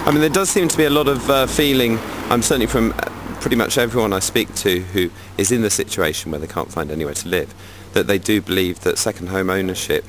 I mean, there does seem to be a lot of feeling, certainly from pretty much everyone I speak to who is in the situation where they can't find anywhere to live, that they do believe that second home ownership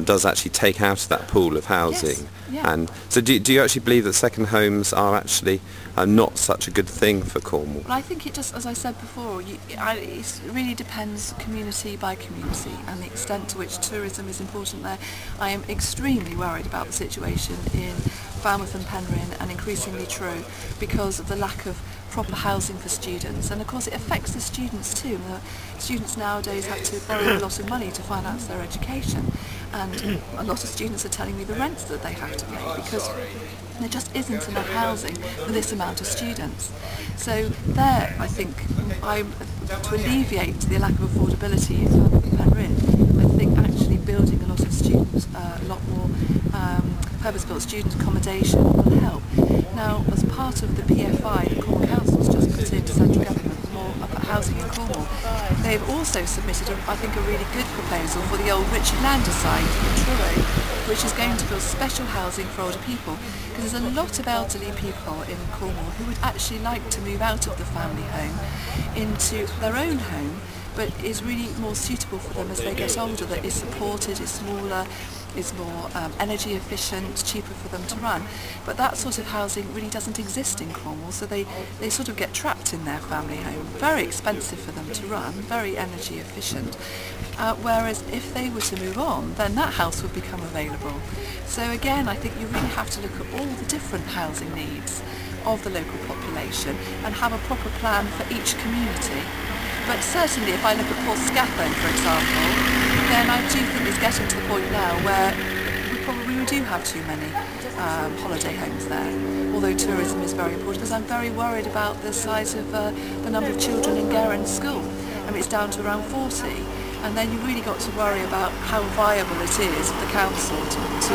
does actually take out of that pool of housing. Yes, yeah. And so do you actually believe that second homes are actually not such a good thing for Cornwall? Well, I think it just, as I said before, it really depends community by community and the extent to which tourism is important there. I am extremely worried about the situation in Falmouth and Penryn, and increasingly Truro, because of the lack of proper housing for students, and of course it affects the students too. The students nowadays have to borrow a lot of money to finance their education, and a lot of students are telling me the rents that they have to pay because there just isn't enough housing for this amount of students. So there, I think, to alleviate the lack of affordability in Falmouth and Penryn, I think actually building a lot of students, a lot more purpose-built student accommodation will help. Now, as part of the PFI, the Cornwall Council's just put into central government more about housing in Cornwall. They've also submitted, I think, a really good proposal for the old Richard Lander site in Truro, which is going to build special housing for older people, because there's a lot of elderly people in Cornwall who would actually like to move out of the family home into their own home, but is really more suitable for them as they get older, that is supported, is smaller, is more energy efficient, cheaper for them to run. But that sort of housing really doesn't exist in Cornwall, so they sort of get trapped in their family home. Very expensive for them to run, very energy efficient. Whereas if they were to move on, then that house would become available. So again, I think you really have to look at all the different housing needs of the local population and have a proper plan for each community. But certainly if I look at Port Scatho, for example, then I do think it's getting to the point now where we probably do have too many holiday homes there, although tourism is very important, because I'm very worried about the size of the number of children in Guerin's school. I mean, it's down to around 40, and then you really got to worry about how viable it is for the council to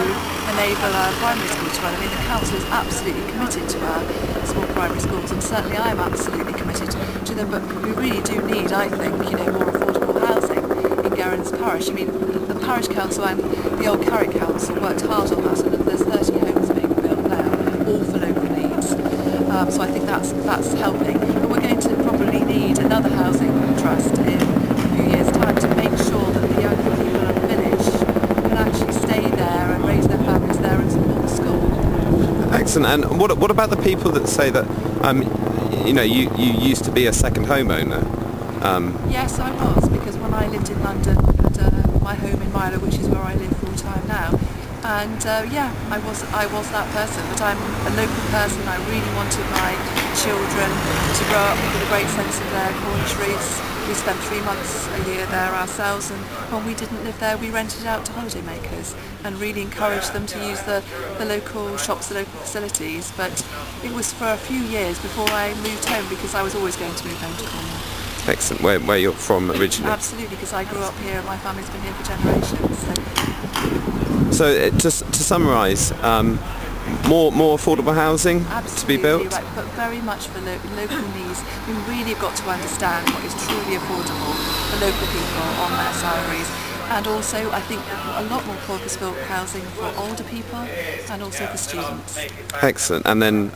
enable a primary school to run. I mean, the council is absolutely committed to our small primary schools, and certainly I'm absolutely committed to them, but we really do need, I think, more affordable housing in Guerin's parish. I mean, the parish council and the old Carrick council worked hard on that, and there's 30 homes being built now, all for local needs. So I think that's helping. But we're going to probably need another housing trust in a few years' time to make sure that the young people of the village can actually stay there and raise their families there and support the school. Excellent. And what about the people that say that you used to be a second homeowner? Yes, I was, because when I lived in London, I had my home in Milo, which is where I live full time now. And I was that person, but I'm a local person. I really wanted my children to grow up with a great sense of their Cornish roots. We spent 3 months a year there ourselves, and when we didn't live there, we rented out to holidaymakers and really encouraged them to use the local shops, the local facilities. But it was for a few years before I moved home, because I was always going to move home to Cornwall. Excellent. Where you're from originally? Absolutely, because I grew up here and my family's been here for generations. So just to summarise, more affordable housing Absolutely, to be built? right, but very much for local needs. We really have got to understand what is truly affordable for local people on their salaries. And also, I think a lot more purpose-built housing for older people and also for students. Excellent. And then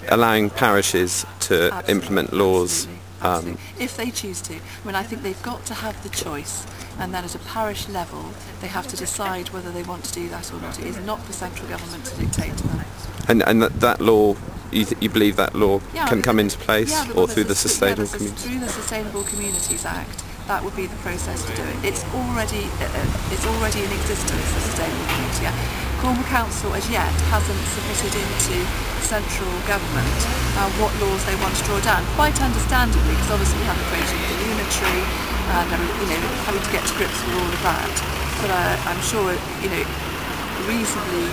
allowing parishes to implement laws. Absolutely. If they choose to. I mean, I think they've got to have the choice, and then at a parish level they have to decide whether they want to do that or not. It is not for central government to dictate to them. And that law, you believe that law can come into place, or through the Sustainable Communities? Through the Sustainable Communities Act, that would be the process to do it. It's already in existence, the Sustainable Community Act. Cornwall Council as yet hasn't submitted into central government what laws they want to draw down, quite understandably, because obviously we have the creation of the unitary and having to get to grips with all of that. But I'm sure reasonably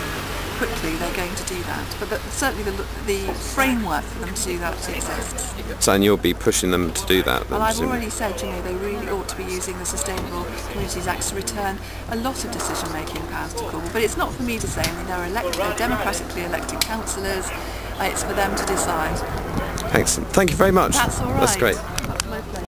quickly they're going to do that. But certainly the framework for them to do that exists. So, and you'll be pushing them to do that? Well, I've already said, they really ought to be using the Sustainable Communities Act to return a lot of decision-making powers to Cornwall. But it's not for me to say. I mean, they're democratically elected councillors. It's for them to decide. Excellent. Thank you very much. That's all right. That's great.